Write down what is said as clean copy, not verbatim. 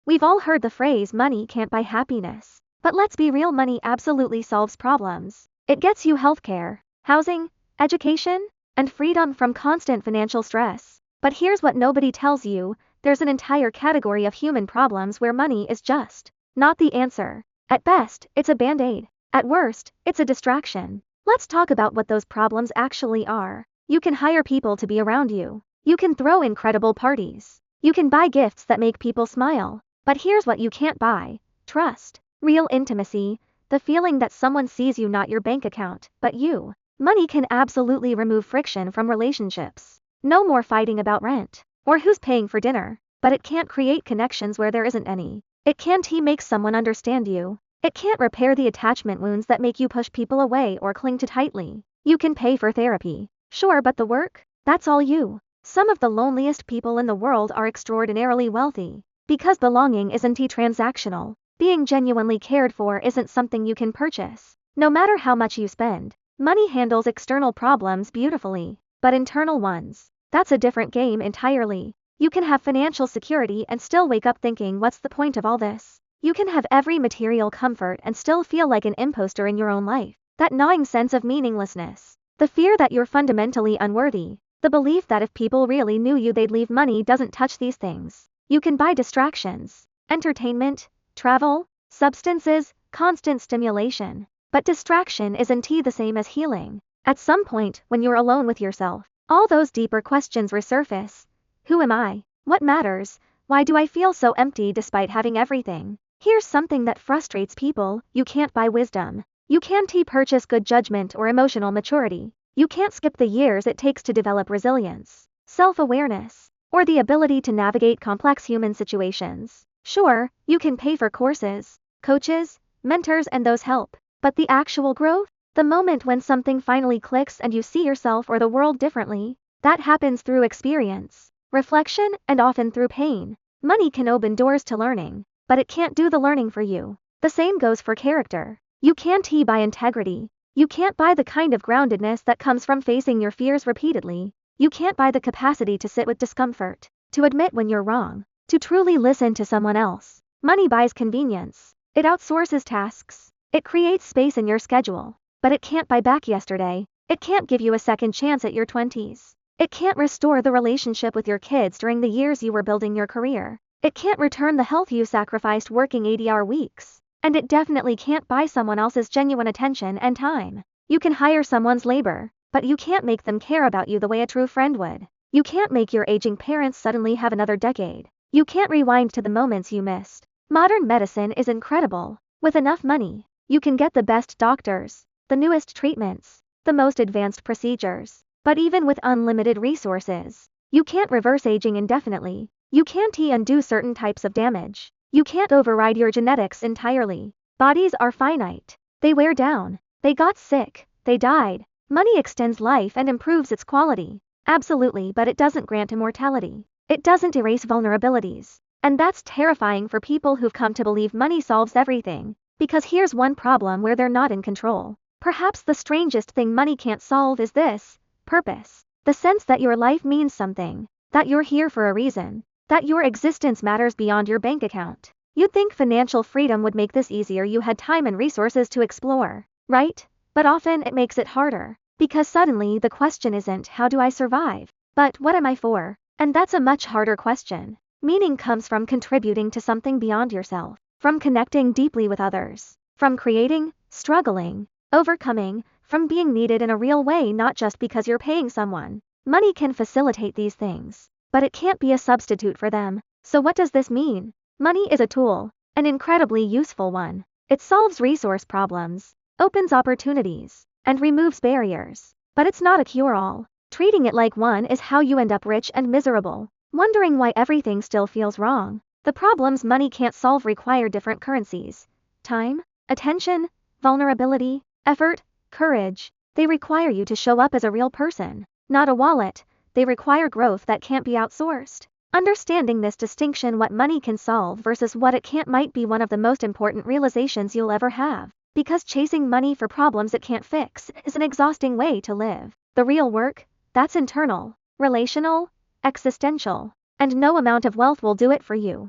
We've all heard the phrase money can't buy happiness. But let's be real, money absolutely solves problems. It gets you healthcare, housing, education, and freedom from constant financial stress. But here's what nobody tells you, there's an entire category of human problems where money is just not the answer. At best, it's a band-aid. At worst, it's a distraction. Let's talk about what those problems actually are. You can hire people to be around you. You can throw incredible parties. You can buy gifts that make people smile. But here's what you can't buy: trust, real intimacy, the feeling that someone sees you, not your bank account, but you. Money can absolutely remove friction from relationships. No more fighting about rent or who's paying for dinner. But it can't create connections where there isn't any. It can't make someone understand you. It can't repair the attachment wounds that make you push people away or cling too tightly. You can pay for therapy, sure, but the work? That's all you. Some of the loneliest people in the world are extraordinarily wealthy. Because belonging isn't transactional. Being genuinely cared for isn't something you can purchase. No matter how much you spend, money handles external problems beautifully, but internal ones, that's a different game entirely. You can have financial security and still wake up thinking, what's the point of all this? You can have every material comfort and still feel like an imposter in your own life. That gnawing sense of meaninglessness. The fear that you're fundamentally unworthy. The belief that if people really knew you they'd leave. Money doesn't touch these things. You can buy distractions, entertainment, travel, substances, constant stimulation. But distraction isn't the same as healing. At some point, when you're alone with yourself, all those deeper questions resurface. Who am I? What matters? Why do I feel so empty despite having everything? Here's something that frustrates people: you can't buy wisdom. You can't purchase good judgment or emotional maturity. You can't skip the years it takes to develop resilience, self-awareness, or the ability to navigate complex human situations. Sure, you can pay for courses, coaches, mentors, and those help. But the actual growth? The moment when something finally clicks and you see yourself or the world differently? That happens through experience, reflection, and often through pain. Money can open doors to learning, but it can't do the learning for you. The same goes for character. You can't buy integrity. You can't buy the kind of groundedness that comes from facing your fears repeatedly. You can't buy the capacity to sit with discomfort, to admit when you're wrong, to truly listen to someone else. Money buys convenience. It outsources tasks. It creates space in your schedule. But it can't buy back yesterday. It can't give you a second chance at your 20s. It can't restore the relationship with your kids during the years you were building your career. It can't return the health you sacrificed working 80-hour weeks. And it definitely can't buy someone else's genuine attention and time. You can hire someone's labor, but you can't make them care about you the way a true friend would. You can't make your aging parents suddenly have another decade. You can't rewind to the moments you missed. Modern medicine is incredible. With enough money, you can get the best doctors, the newest treatments, the most advanced procedures. But even with unlimited resources, you can't reverse aging indefinitely. You can't undo certain types of damage. You can't override your genetics entirely. Bodies are finite. They wear down. They got sick. They died. Money extends life and improves its quality. Absolutely, but it doesn't grant immortality. It doesn't erase vulnerabilities. And that's terrifying for people who've come to believe money solves everything. Because here's one problem where they're not in control. Perhaps the strangest thing money can't solve is this: purpose. The sense that your life means something. That you're here for a reason. That your existence matters beyond your bank account. You'd think financial freedom would make this easier. You had time and resources to explore, right? But often it makes it harder. Because suddenly the question isn't how do I survive, but what am I for? And that's a much harder question. Meaning comes from contributing to something beyond yourself. From connecting deeply with others. From creating, struggling, overcoming, from being needed in a real way, not just because you're paying someone. Money can facilitate these things, but it can't be a substitute for them. So what does this mean? Money is a tool, an incredibly useful one. It solves resource problems, opens opportunities, and removes barriers. But it's not a cure-all. Treating it like one is how you end up rich and miserable, wondering why everything still feels wrong. The problems money can't solve require different currencies: time, attention, vulnerability, effort, courage. They require you to show up as a real person, not a wallet. They require growth that can't be outsourced. Understanding this distinction, what money can solve versus what it can't, might be one of the most important realizations you'll ever have. Because chasing money for problems it can't fix is an exhausting way to live. The real work, that's internal, relational, existential. And no amount of wealth will do it for you.